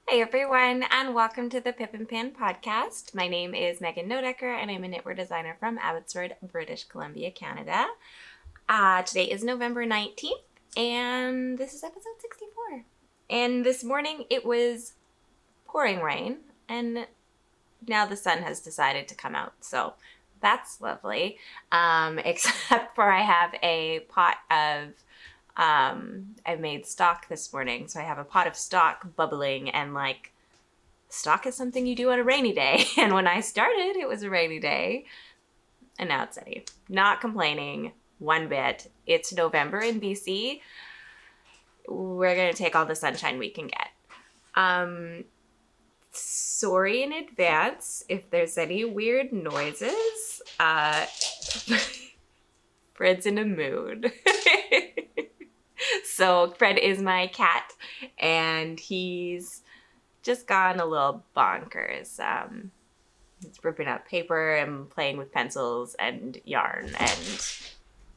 Hey everyone, and welcome to the Pip and Pin Podcast. My name is Megan Nodecker, and I'm a knitwear designer from Abbotsford, British Columbia, Canada. Today is November 19th, and this is episode 64. And this morning it was pouring rain, and now the sun has decided to come out, so that's lovely. Except for I have a pot of I made stock this morning, so I have a pot of stock bubbling, and like, stock is something you do on a rainy day, and when I started, it was a rainy day, and now it's sunny. Not complaining one bit. It's November in BC. We're gonna take all the sunshine we can get. Sorry in advance if there's any weird noises. Fred's in a mood. So Fred is my cat, and he's just gone a little bonkers. He's ripping up paper and playing with pencils and yarn and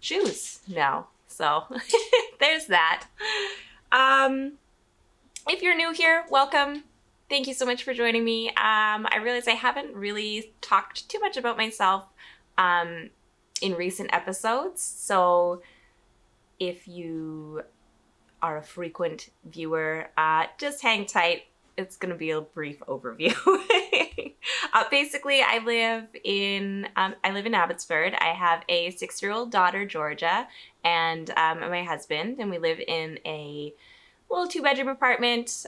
shoes now. So there's that. If you're new here, welcome. Thank you so much for joining me. I realize I haven't really talked too much about myself in recent episodes, so if you are a frequent viewer, just hang tight. It's going to be a brief overview. Basically, I live in Abbotsford. I have a 6-year-old daughter, Georgia, and my husband, and we live in a little 2-bedroom apartment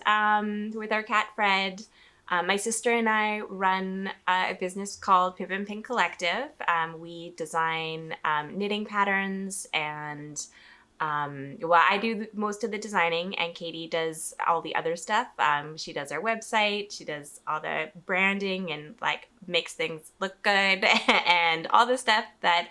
with our cat, Fred. My sister and I run a business called Pip and Pin Collective. We design knitting patterns, and I do most of the designing, and Katie does all the other stuff. She does our website, she does all the branding and like makes things look good and all the stuff that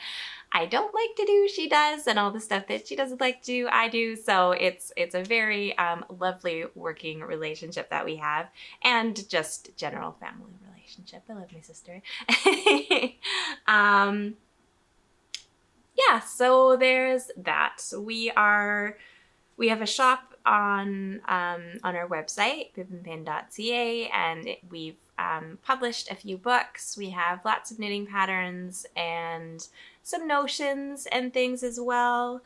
I don't like to do, she does, and all the stuff that she doesn't like to do, I do. So it's a very lovely working relationship that we have, and just general family relationship. I love my sister. Yeah, so there's that. We have a shop on our website, pipandpin.ca, and we've published a few books. We have lots of knitting patterns and some notions and things as well.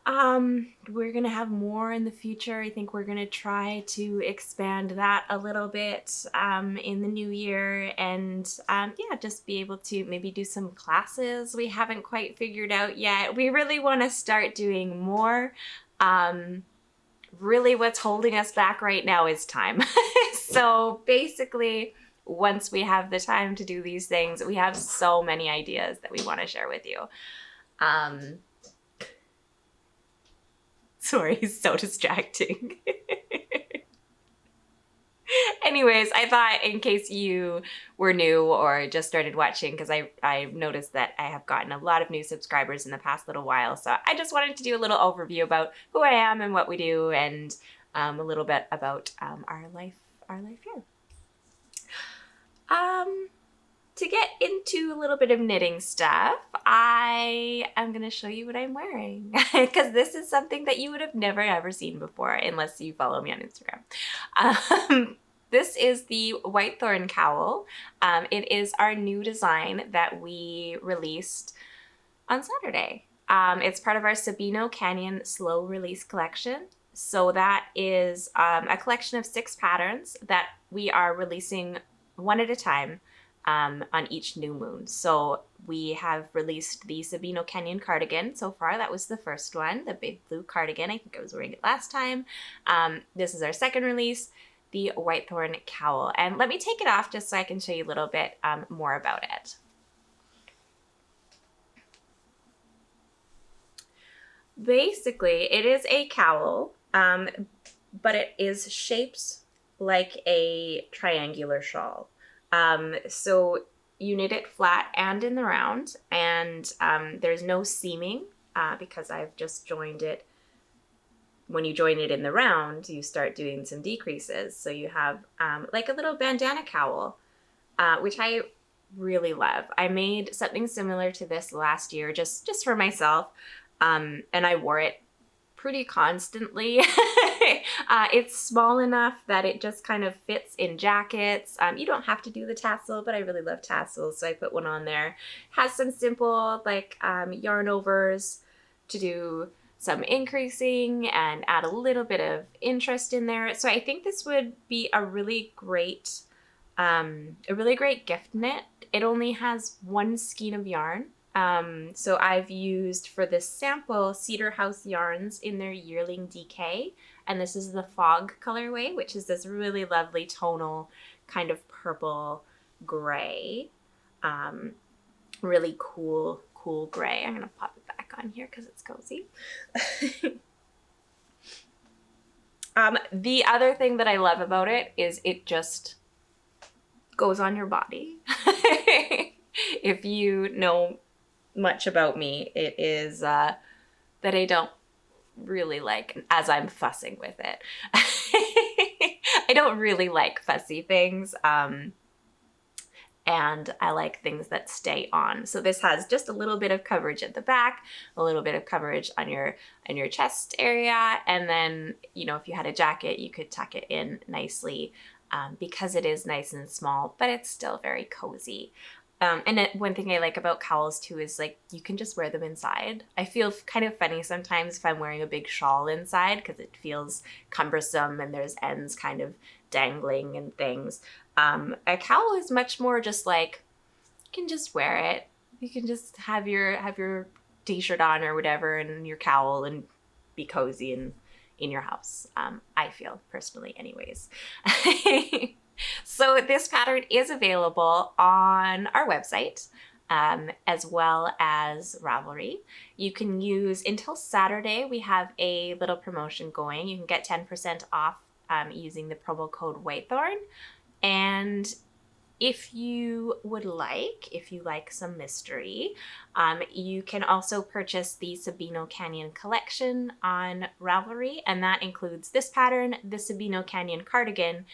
We're going to have more in the future. I think we're going to try to expand that a little bit in the new year, and just be able to maybe do some classes we haven't quite figured out yet. We really want to start doing more. Really what's holding us back right now is time. So basically, once we have the time to do these things, we have so many ideas that we want to share with you. Sorry, he's so distracting. Anyways, I thought in case you were new or just started watching, because I noticed that I have gotten a lot of new subscribers in the past little while, so I just wanted to do a little overview about who I am and what we do, and a little bit about our life here. To get into a little bit of knitting stuff, I am going to show you what I'm wearing, because this is something that you would have never ever seen before unless you follow me on Instagram. This is the White Thorn Cowl. It is our new design that we released on Saturday. It's part of our Sabino Canyon Slow Release collection. So that is a collection of 6 patterns that we are releasing one at a time on each new moon. So we have released the Sabino Canyon cardigan so far. That was the first one, the big blue cardigan. I think I was wearing it last time. This is our second release, the White Thorn Cowl. And let me take it off just so I can show you a little bit more about it. Basically, it is a cowl, but it is shaped like a triangular shawl. So you knit it flat and in the round, and there's no seaming because I've just joined it when you join it in the round, you start doing some decreases. So you have like a little bandana cowl, which I really love. I made something similar to this last year, just for myself, and I wore it pretty constantly. It's small enough that it just kind of fits in jackets. You don't have to do the tassel, but I really love tassels, so I put one on there. Has some simple like yarn overs to do some increasing and add a little bit of interest in there. So I think this would be a really great gift knit. It only has one skein of yarn. So I've used for this sample Cedar House yarns in their Yearling DK, and this is the Fog colorway, which is this really lovely tonal kind of purple gray. Really cool gray. I'm gonna pop it back on here because it's cozy. The other thing that I love about it is it just goes on your body. If you know much about me, it is that I don't really like, as I'm fussing with it, I don't really like fussy things, and I like things that stay on. So this has just a little bit of coverage at the back, a little bit of coverage on your chest area, and then, you know, if you had a jacket, you could tuck it in nicely, because it is nice and small, but it's still very cozy. One thing I like about cowls too is like you can just wear them inside. I feel kind of funny sometimes if I'm wearing a big shawl inside because it feels cumbersome and there's ends kind of dangling and things. A cowl is much more just like you can just wear it. You can just have your t-shirt on or whatever and your cowl and be cozy and in your house. I feel personally anyways. So this pattern is available on our website, as well as Ravelry. You can use, until Saturday, we have a little promotion going. You can get 10% off using the promo code Whitethorn. And if you like some mystery, you can also purchase the Sabino Canyon collection on Ravelry, and that includes this pattern, the Sabino Canyon cardigan,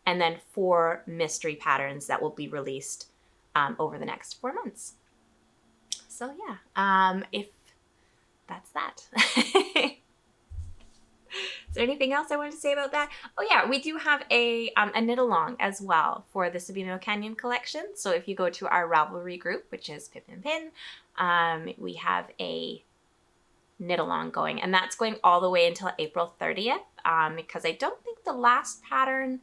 and then 4 mystery patterns that will be released over the next 4 months. So yeah, if that's that. Is there anything else I wanted to say about that? Oh yeah, we do have a knit along as well for the Sabino Canyon collection. So if you go to our Ravelry group, which is Pip and Pin, we have a knit along going, and that's going all the way until April 30th, because I don't think the last pattern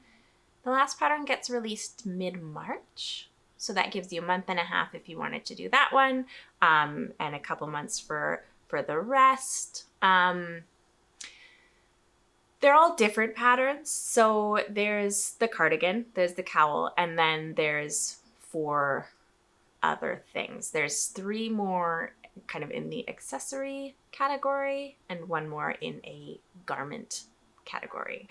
gets released mid-March. So that gives you a month and a half if you wanted to do that one, and a couple months for the rest. They're all different patterns. So there's the cardigan, there's the cowl, and then there's 4 other things. There's 3 more kind of in the accessory category and 1 more in a garment category.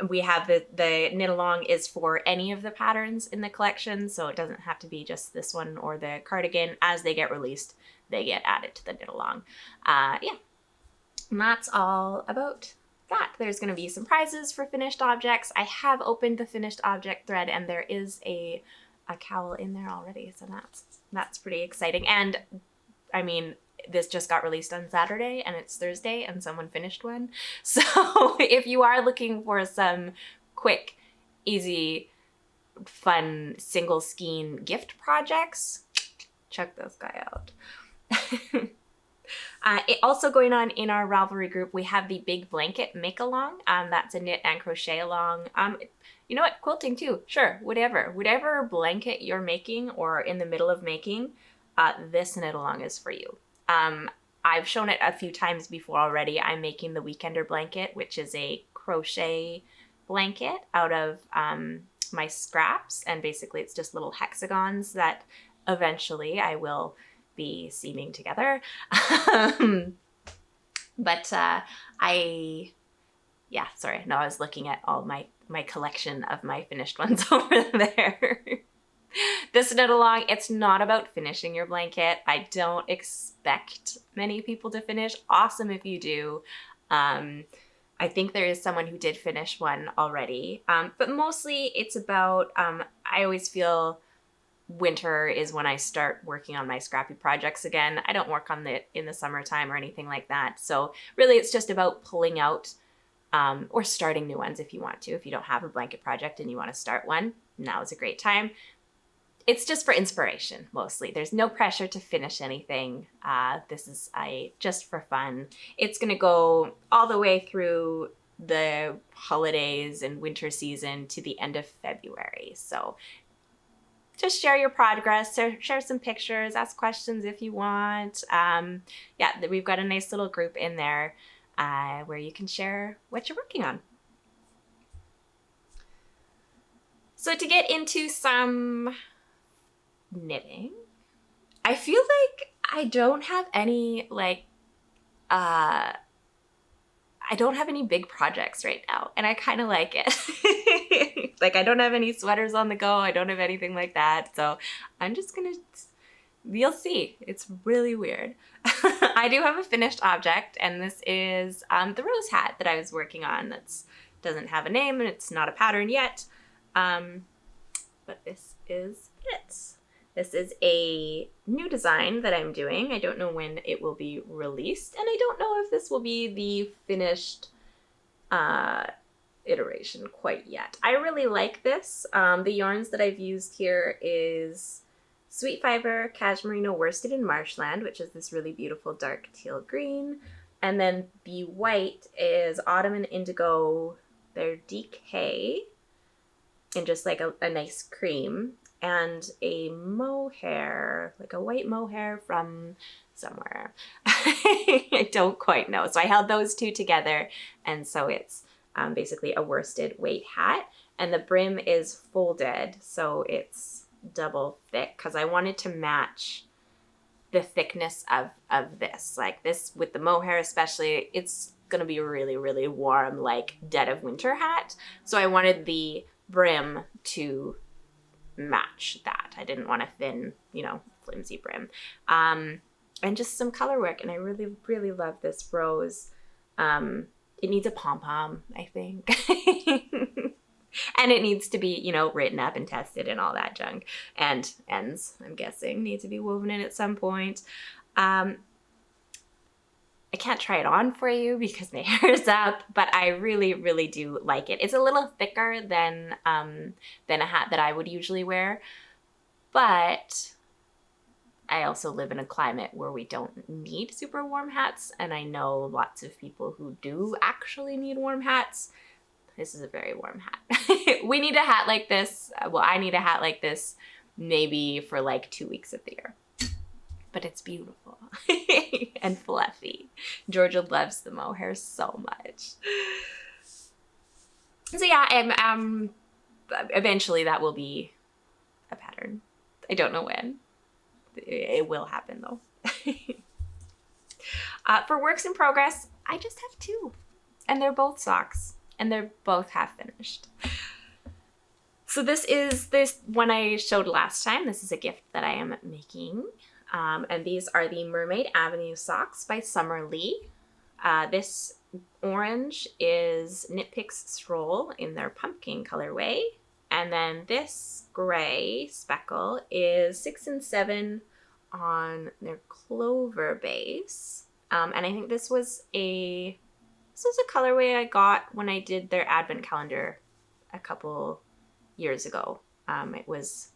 We have the knit along is for any of the patterns in the collection, so it doesn't have to be just this one or the cardigan. As they get released, they get added to the knit along. Yeah, and that's all about that. There's going to be some prizes for finished objects. I have opened the finished object thread, and there is a cowl in there already, so that's pretty exciting. And I mean, this just got released on Saturday and it's Thursday and someone finished one. So if you are looking for some quick, easy, fun single skein gift projects, check this guy out. It also going on in our Ravelry group, we have the Big Blanket Make Along. That's a knit and crochet along. You know what? Quilting too. Sure, whatever blanket you're making or in the middle of making, this knit along is for you. I've shown it a few times before already. I'm making the Weekender blanket, which is a crochet blanket out of my scraps, and basically it's just little hexagons that eventually I will be seaming together. But I was looking at all my collection of my finished ones over there. This knit along, it's not about finishing your blanket. I don't expect many people to finish. Awesome if you do. I think there is someone who did finish one already. But mostly it's about, I always feel winter is when I start working on my scrappy projects again. I don't work on it in the summertime or anything like that. So really it's just about pulling out or starting new ones if you want to. If you don't have a blanket project and you want to start one, now is a great time. It's just for inspiration, mostly. There's no pressure to finish anything. This is just for fun. It's going to go all the way through the holidays and winter season to the end of February. So just share your progress, share some pictures, ask questions if you want. We've got a nice little group in there where you can share what you're working on. So to get into some knitting, I feel like I don't have any I don't have any big projects right now, and I kind of like it. Like, I don't have any sweaters on the go. I don't have anything like that. So I'm just gonna, you'll see. It's really weird. I do have a finished object, and this is the rose hat that I was working on. That doesn't have a name, and it's not a pattern yet. But this is it. This is a new design that I'm doing. I don't know when it will be released, and I don't know if this will be the finished iteration quite yet. I really like this. The yarns that I've used here is Sweet Fiber Cashmerino Worsted in Marshland, which is this really beautiful dark teal green. And then the white is Autumn and Indigo, their DK, in just like a nice cream. And a mohair, like a white mohair from somewhere. I don't quite know. So I held those two together. And so it's basically a worsted weight hat. And the brim is folded, so it's double thick because I wanted to match the thickness of this. Like this with the mohair especially, it's going to be a really, really warm, like dead of winter hat. So I wanted the brim to match that. I didn't want a thin, flimsy brim. And just some color work. And I really, really love this rose. It needs a pom-pom, I think. And it needs to be, written up and tested and all that junk. And ends, I'm guessing, need to be woven in at some point. I can't try it on for you because my hair is up, but I really, really do like it. It's a little thicker than a hat that I would usually wear, but I also live in a climate where we don't need super warm hats, and I know lots of people who do actually need warm hats. This is a very warm hat. We need a hat like this. Well, I need a hat like this maybe for like 2 weeks of the year. But it's beautiful and fluffy. Georgia loves the mohair so much. So yeah, eventually that will be a pattern. I don't know when. It will happen though. For works in progress, I just have two. And they're both socks. And they're both half finished. So this is this one I showed last time. This is a gift that I am making. And these are the Mermaid Avenue socks by Summer Lee. This orange is Knit Picks Stroll in their pumpkin colorway. And then this gray speckle is 6 and 7 on their clover base. And I think this was a colorway I got when I did their advent calendar a couple years ago. It was,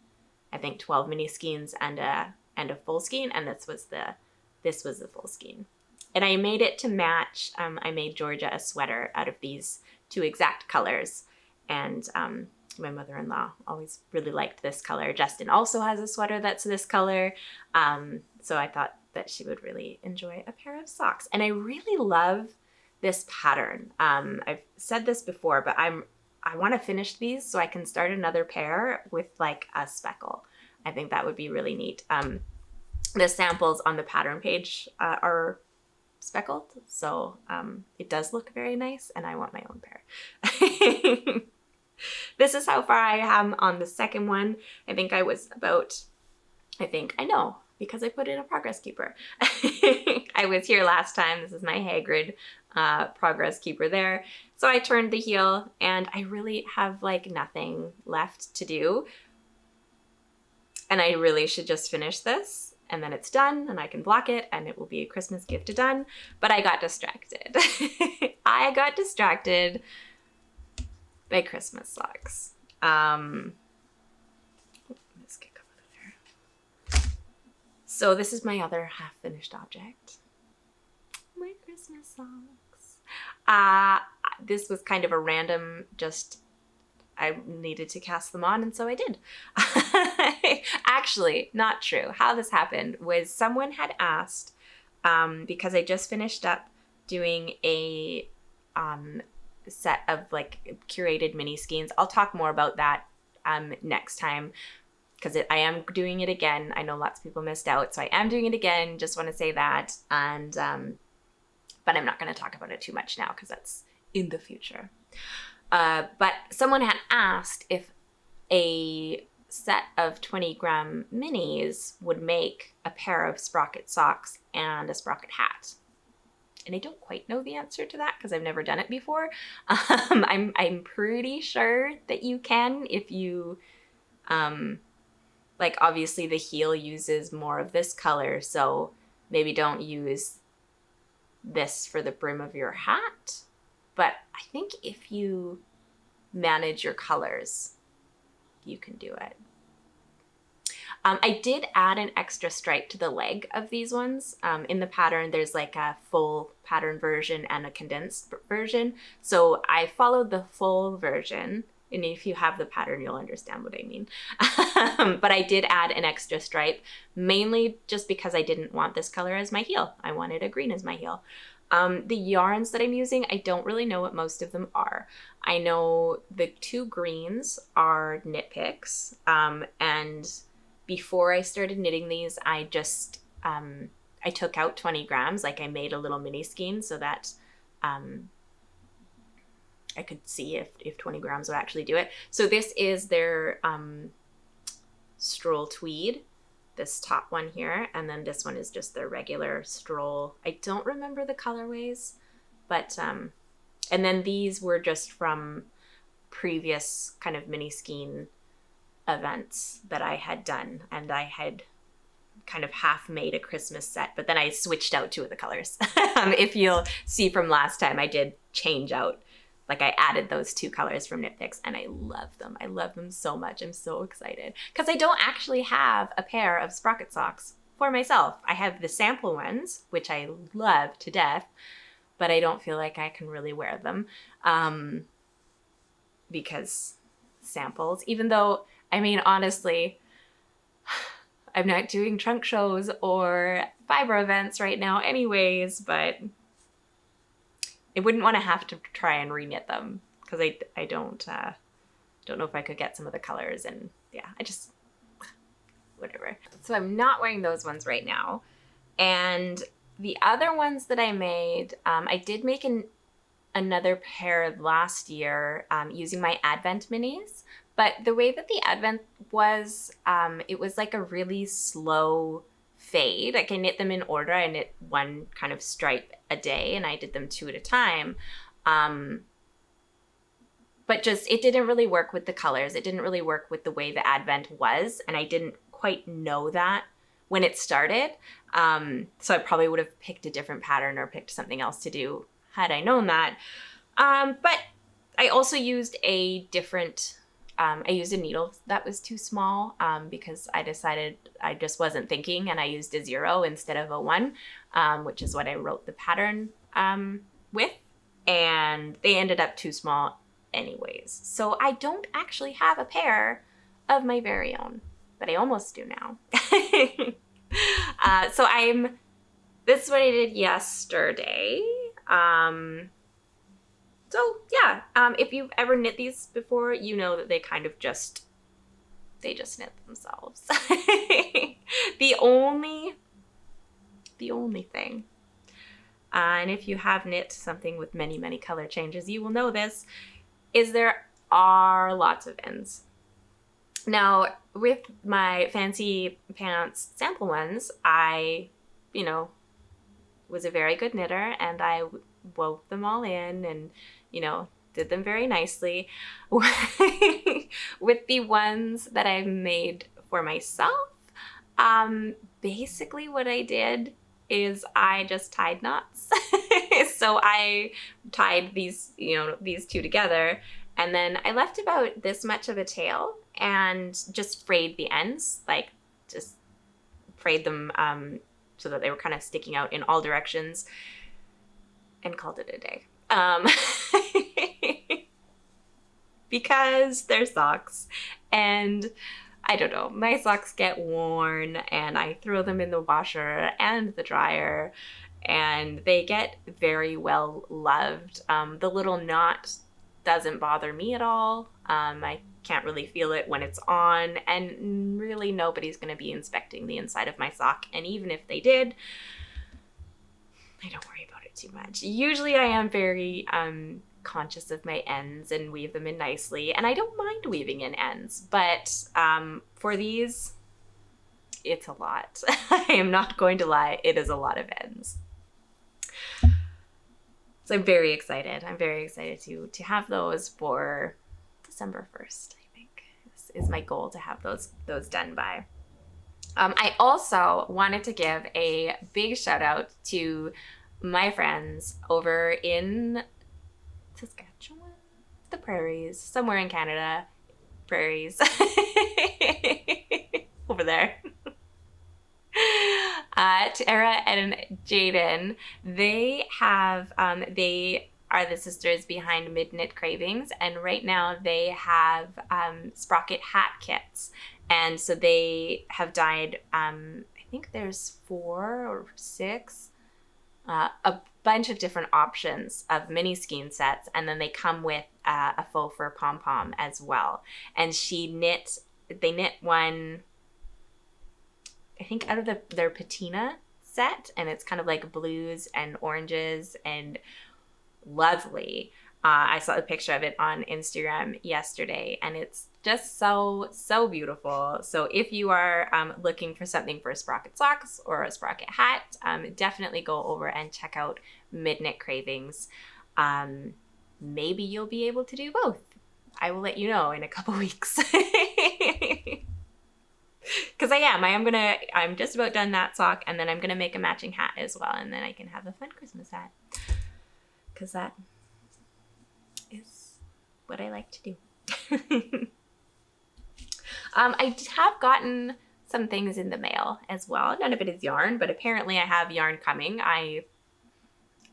I think, 12 mini skeins and a full skein, and this was the full skein. And I made it to match. I made Georgia a sweater out of these two exact colors, and my mother-in-law always really liked this color. Justin also has a sweater that's this color, so I thought that she would really enjoy a pair of socks. And I really love this pattern. I've said this before, but I want to finish these so I can start another pair with like a speckle. I think that would be really neat. The samples on the pattern page are speckled, so it does look very nice, and I want my own pair. This is how far I am on the second one. I because I put in a progress keeper. I was here last time. This is my Hagrid progress keeper there. So I turned the heel and I really have like nothing left to do. And I really should just finish this and then it's done and I can block it and it will be a Christmas gift done. But I got distracted. I got distracted by Christmas socks. Let's get out of there. So this is my other half finished object. My Christmas socks. This was kind of a random, just I needed to cast them on, and so I did. Actually, not true. How this happened was someone had asked, because I just finished up doing a set of like curated mini skeins. I'll talk more about that next time because I am doing it again. I know lots of people missed out, so I am doing it again. Just want to say that, and but I'm not going to talk about it too much now because that's in the future. But someone had asked if a set of 20-gram minis would make a pair of sprocket socks and a sprocket hat. And I don't quite know the answer to that because I've never done it before. I'm pretty sure that you can if you, like obviously the heel uses more of this color, so maybe don't use this for the brim of your hat. But I think if you manage your colors, you can do it. I did add an extra stripe to the leg of these ones. In the pattern, there's like a full pattern version and a condensed version. So I followed the full version. And if you have the pattern, you'll understand what I mean. But I did add an extra stripe, mainly just because I didn't want this color as my heel. I wanted a green as my heel. The yarns that I'm using, I don't really know what most of them are. I know the two greens are Knit Picks, and before I started knitting these, I just, I took out 20 grams, like I made a little mini skein so that I could see if 20 grams would actually do it. So this is their Stroll Tweed, this top one here, and then this one is just their regular Stroll. I don't remember the colorways, but, and then these were just from previous kind of mini skein events that I had done, and I had kind of half made a Christmas set, but then I switched out two of the colors. If you'll see from last time, I did change out, like I added those two colors from Knit Picks, and I love them. I love them so much. I'm so excited because I don't actually have a pair of sprocket socks for myself. I have the sample ones, which I love to death, but I don't feel like I can really wear them because samples, even though, I mean, honestly, I'm not doing trunk shows or fiber events right now anyways, but I wouldn't want to have to try and reknit them because I don't know if I could get some of the colors, and yeah, I just, whatever. So I'm not wearing those ones right now. And the other ones that I made, I did make another pair last year using my Advent minis. But the way that the Advent was, it was like a really slow fade. Like I knit them in order. I knit one kind of stripe a day and I did them two at a time. But just, it didn't really work with the colors. It didn't really work with the way the Advent was. And I didn't quite know that when it started. So I probably would have picked a different pattern or picked something else to do had I known that. But I also used a different, I used a needle that was too small because I decided I just wasn't thinking, and I used a 0 instead of a 1, which is what I wrote the pattern with, and they ended up too small anyways. So I don't actually have a pair of my very own, but I almost do now. So this is what I did yesterday. So yeah, if you've ever knit these before, you know that they kind of just knit themselves. The only thing, and if you have knit something with many, many color changes, you will know this, is there are lots of ends. Now, with my fancy pants sample ones, I, was a very good knitter, and I wove them all in and, did them very nicely. With the ones that I made for myself, basically what I did is I just tied knots. So I tied these two together, and then I left about this much of a tail and just frayed the ends, like just frayed them so that they were kind of sticking out in all directions, and called it a day. Because they're socks, and I don't know, my socks get worn and I throw them in the washer and the dryer, and they get very well loved. The little knot doesn't bother me at all. I can't really feel it when it's on, and really nobody's going to be inspecting the inside of my sock. And even if they did, I don't worry about it too much. Usually I am very conscious of my ends and weave them in nicely, and I don't mind weaving in ends, but for these, it's a lot. I am not going to lie, it is a lot of ends. So I'm very excited. I'm very excited to have those for December 1st, I think. This is my goal, to have those done by. I also wanted to give a big shout out to my friends over in Saskatchewan, the prairies, somewhere in Canada, prairies, over there. Tara and Jaden, they are the sisters behind Midnight Cravings, and right now they have sprocket hat kits, and so they have dyed, I think there's 4 or 6, a bunch of different options of mini skein sets, and then they come with a faux fur pom-pom as well. And they knit one, I think, out of their patina set, and it's kind of like blues and oranges and lovely. I saw a picture of it on Instagram yesterday, and it's just so beautiful. So if you are looking for something for sprocket socks or a sprocket hat, definitely go over and check out Midnight Cravings. Maybe you'll be able to do both. I will let you know in a couple weeks. Because I'm just about done that sock, and then I'm gonna make a matching hat as well, and then I can have a fun Christmas hat. Because that is what I like to do. I have gotten some things in the mail as well. None of it is yarn, but apparently I have yarn coming. I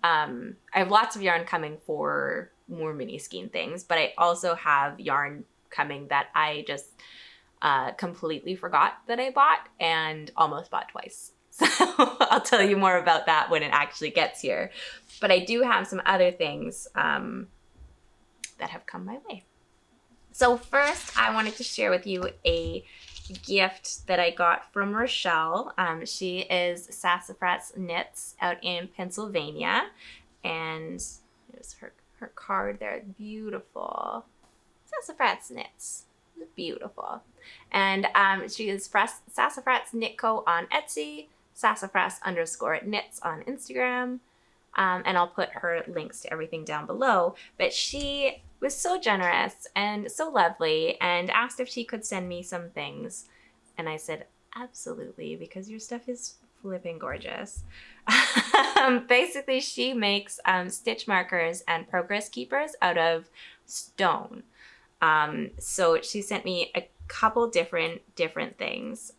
have lots of yarn coming for more mini skein things, but I also have yarn coming that I just completely forgot that I bought and almost bought twice. So I'll tell you more about that when it actually gets here. But I do have some other things that have come my way. So first, I wanted to share with you a gift that I got from Rochelle. She is Sassafras Knits out in Pennsylvania. And here's her card there. Beautiful. Sassafras Knits. Beautiful. And she is Sassafras Knit Co. on Etsy, Sassafras_knits on Instagram. And I'll put her links to everything down below. But she was so generous and so lovely and asked if she could send me some things. And I said, absolutely, because your stuff is flipping gorgeous. Basically, she makes stitch markers and progress keepers out of stone. So she sent me a couple different things.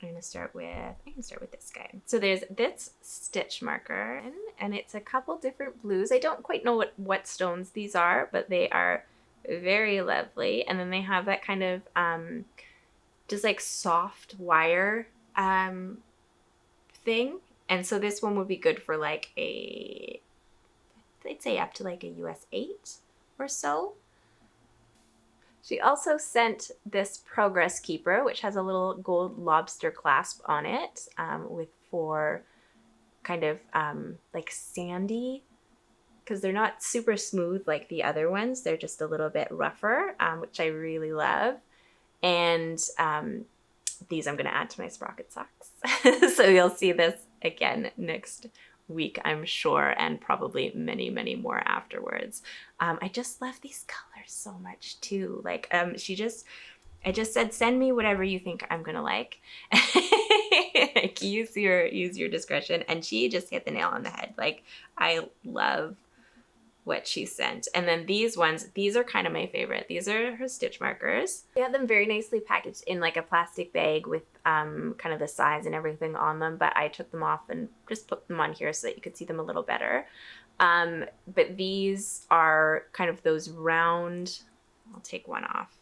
I can start with this guy. So there's this stitch marker, and it's a couple different blues. I don't quite know what stones these are, but they are very lovely. And then they have that kind of just like soft wire thing. And so this one would be good for like I'd say up to like a US 8 or so. She also sent this progress keeper, which has a little gold lobster clasp on it, with 4 kind of like sandy, because they're not super smooth like the other ones. They're just a little bit rougher, which I really love. And these I'm going to add to my sprocket socks. So you'll see this again next week, I'm sure, and probably many, many more afterwards. I just love these colors so much too. Like, I just said, send me whatever you think I'm gonna like. Like, use your discretion. And she just hit the nail on the head. Like, I love what she sent. And then these ones, these are kind of my favorite. These are her stitch markers. They have them very nicely packaged in like a plastic bag with kind of the size and everything on them, but I took them off and just put them on here so that you could see them a little better. But these are kind of those round, I'll take one off.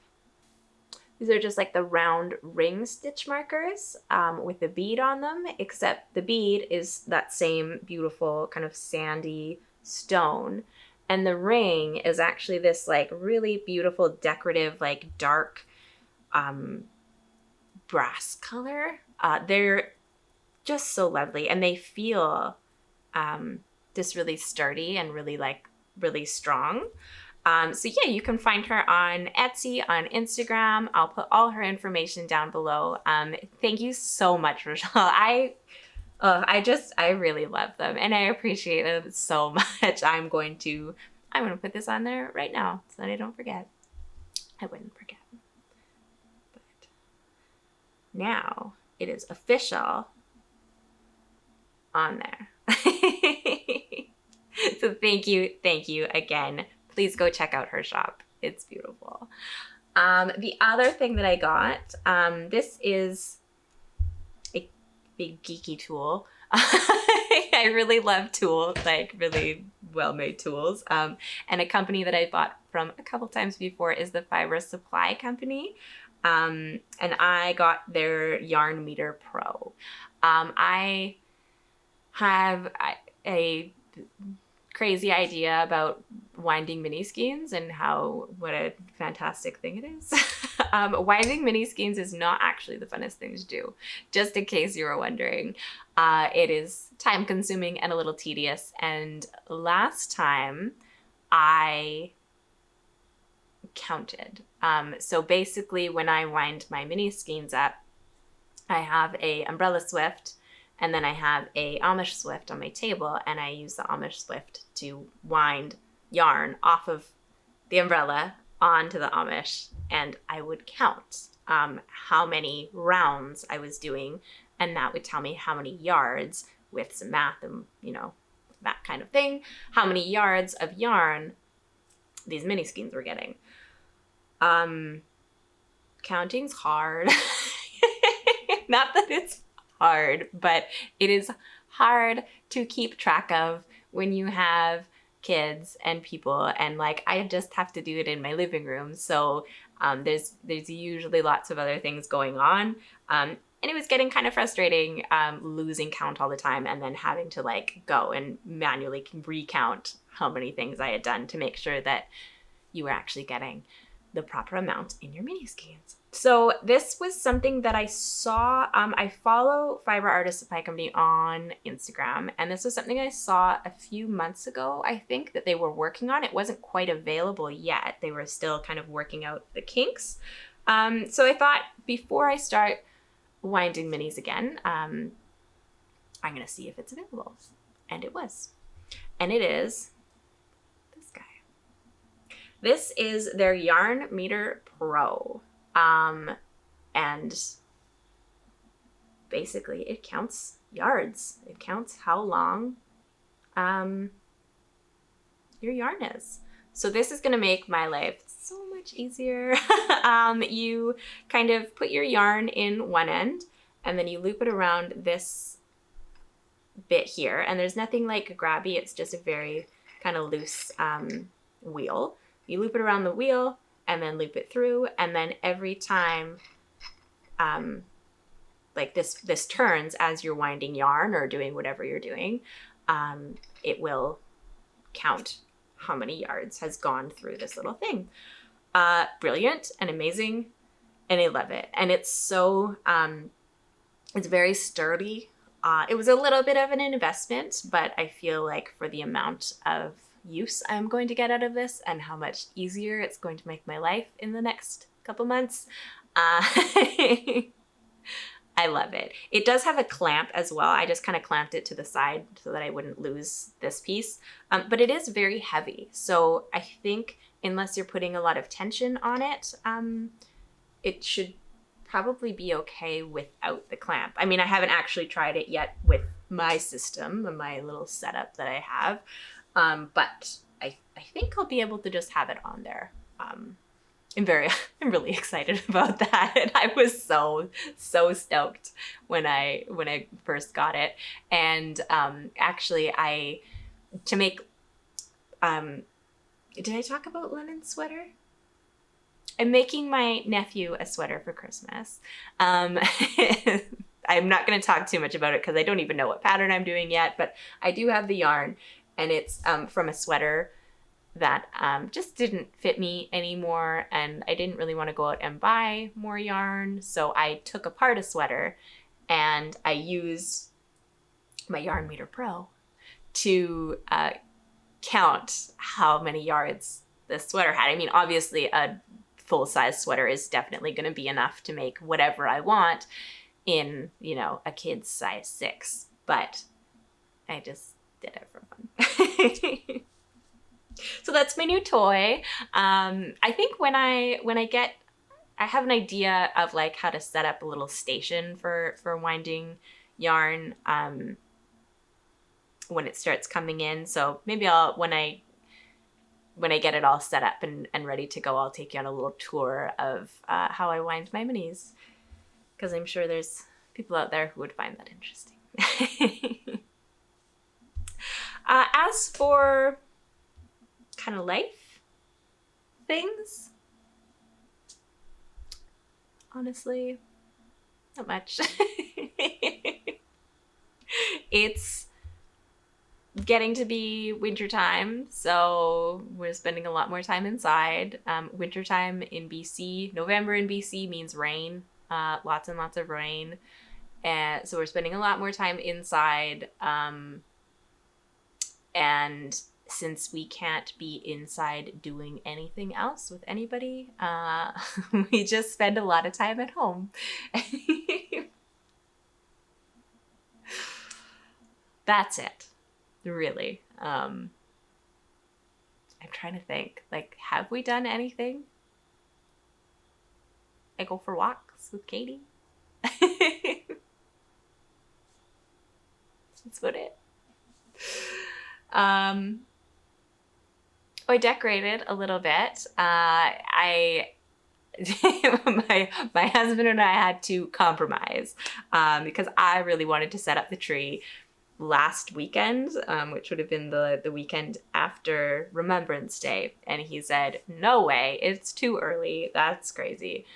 These are just like the round ring stitch markers with a bead on them, except the bead is that same beautiful kind of sandy stone. And the ring is actually this like really beautiful decorative, like dark brass color. They're just so lovely, and they feel just really sturdy and really strong. So yeah, you can find her on Etsy, on Instagram. I'll put all her information down below. Thank you so much, Rochelle. I really love them, and I appreciate it so much. I'm going to put this on there right now so that I don't forget. I wouldn't forget. But now it is official on there. So thank you again. Please go check out her shop. It's beautiful. The other thing that I got, this is a big geeky tool. I really love tools, like really well-made tools. And a company that I bought from a couple times before is the Fiber Supply Company. And I got their Yarn Meter Pro. I have a crazy idea about winding mini skeins and what a fantastic thing it is. Winding mini skeins is not actually the funnest thing to do, just in case you were wondering. It is time consuming and a little tedious. And last time I counted. So basically when I wind my mini skeins up, I have a umbrella swift, and then I have a Amish swift on my table, and I use the Amish swift to wind yarn off of the umbrella onto the Amish, and I would count how many rounds I was doing, and that would tell me how many yards, with some math and, that kind of thing, how many yards of yarn these mini skeins were getting. Counting's hard. Not that it's hard, but it is hard to keep track of when you have kids and people, and like I just have to do it in my living room, so there's usually lots of other things going on, and it was getting kind of frustrating losing count all the time, and then having to like go and manually recount how many things I had done to make sure that you were actually getting the proper amount in your mini skeins. So this was something that I saw. I follow Fiber Artist Supply Company on Instagram, and this was something I saw a few months ago, I think, that they were working on. It wasn't quite available yet. They were still kind of working out the kinks. So I thought, before I start winding minis again, I'm going to see if it's available. And it was. And it is this guy. This is their Yarn Meter Pro. And basically it counts yards. It counts how long your yarn is. So this is going to make my life so much easier. You kind of put your yarn in one end, and then you loop it around this bit here. And there's nothing like grabby. It's just a very kind of loose wheel. You loop it around the wheel, and then loop it through, and then every time like this turns as you're winding yarn or doing whatever you're doing, it will count how many yards has gone through this little thing. Brilliant and amazing, and I love it. And it's so it's very sturdy. It was a little bit of an investment, but I feel like for the amount of use I'm going to get out of this and how much easier it's going to make my life in the next couple months, I love it. It does have a clamp as well. I just kind of clamped it to the side so that I wouldn't lose this piece. But it is very heavy. So I think unless you're putting a lot of tension on it, it should probably be okay without the clamp. I mean, I haven't actually tried it yet with my system, my little setup that I have. But I think I'll be able to just have it on there. I'm really excited about that. I was so stoked when I first got it. And actually to make, did I talk about linen sweater? I'm making my nephew a sweater for Christmas. I'm not going to talk too much about it because I don't even know what pattern I'm doing yet, but I do have the yarn, and it's from a sweater that just didn't fit me anymore, and I didn't really want to go out and buy more yarn, so I took apart a sweater and I used my Yarn Meter Pro to count how many yards this sweater had. I mean, obviously a full-size sweater is definitely going to be enough to make whatever I want in, a kid's size 6, but I just did it for fun. So that's my new toy. I think when I have an idea of like how to set up a little station for winding yarn when it starts coming in. So maybe when I get it all set up and ready to go, I'll take you on a little tour of how I wind my minis, because I'm sure there's people out there who would find that interesting. As for kind of life things, honestly, not much. It's getting to be wintertime, so we're spending a lot more time inside. Wintertime in BC, November in BC means rain, lots and lots of rain, and so we're spending a lot more time inside. And since we can't be inside doing anything else with anybody, we just spend a lot of time at home. That's it, really. I'm trying to think, like, have we done anything? I go for walks with Katie. That's about it. I decorated a little bit. my husband and I had to compromise because I really wanted to set up the tree last weekend, which would have been the weekend after Remembrance Day, and he said, "No way, it's too early. That's crazy."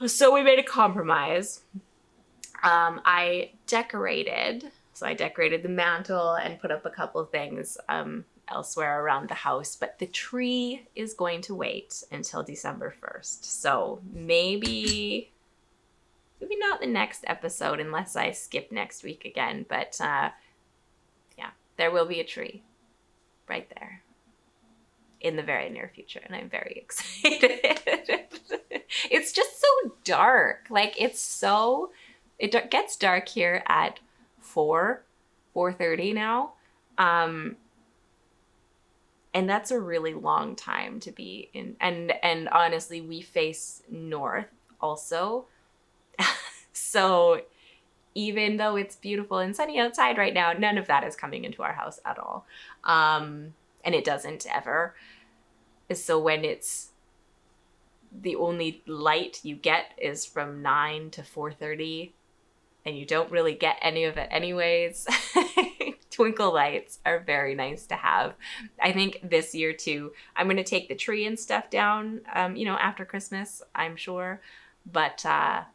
So we made a compromise. I decorated the mantle and put up a couple of things elsewhere around the house, but the tree is going to wait until December 1st. So maybe not the next episode unless I skip next week again, but yeah, there will be a tree right there in the very near future, and I'm very excited. It's just so dark. Like, it gets dark here at 4:30 now. And that's a really long time to be in. And honestly, we face north also. So even though it's beautiful and sunny outside right now, none of that is coming into our house at all. And it doesn't ever. So when it's the only light you get is from 9 to 4:30, and you don't really get any of it anyways. Twinkle lights are very nice to have. I think this year too, I'm going to take the tree and stuff down, after Christmas, I'm sure. But I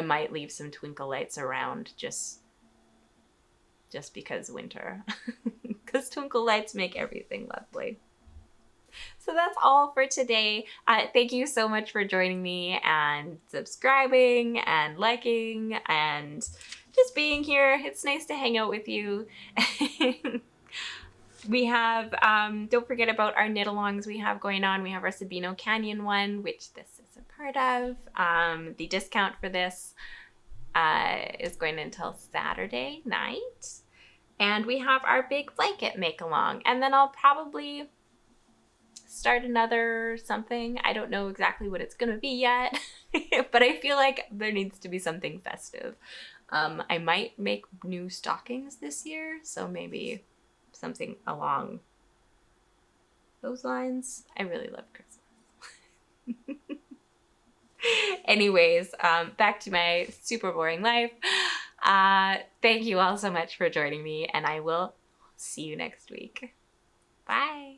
might leave some twinkle lights around just because winter. Because twinkle lights make everything lovely. So that's all for today. Thank you so much for joining me and subscribing and liking and just being here. It's nice to hang out with you. We have, don't forget about our knit-alongs we have going on. We have our Sabino Canyon one, which this is a part of. The discount for this is going until Saturday night. And we have our big blanket make along. And then I'll probably start another something. I don't know exactly what it's going to be yet, but I feel like there needs to be something festive. I might make new stockings this year, so maybe something along those lines. I really love Christmas. Anyways, back to my super boring life. Thank you all so much for joining me, and I will see you next week. Bye.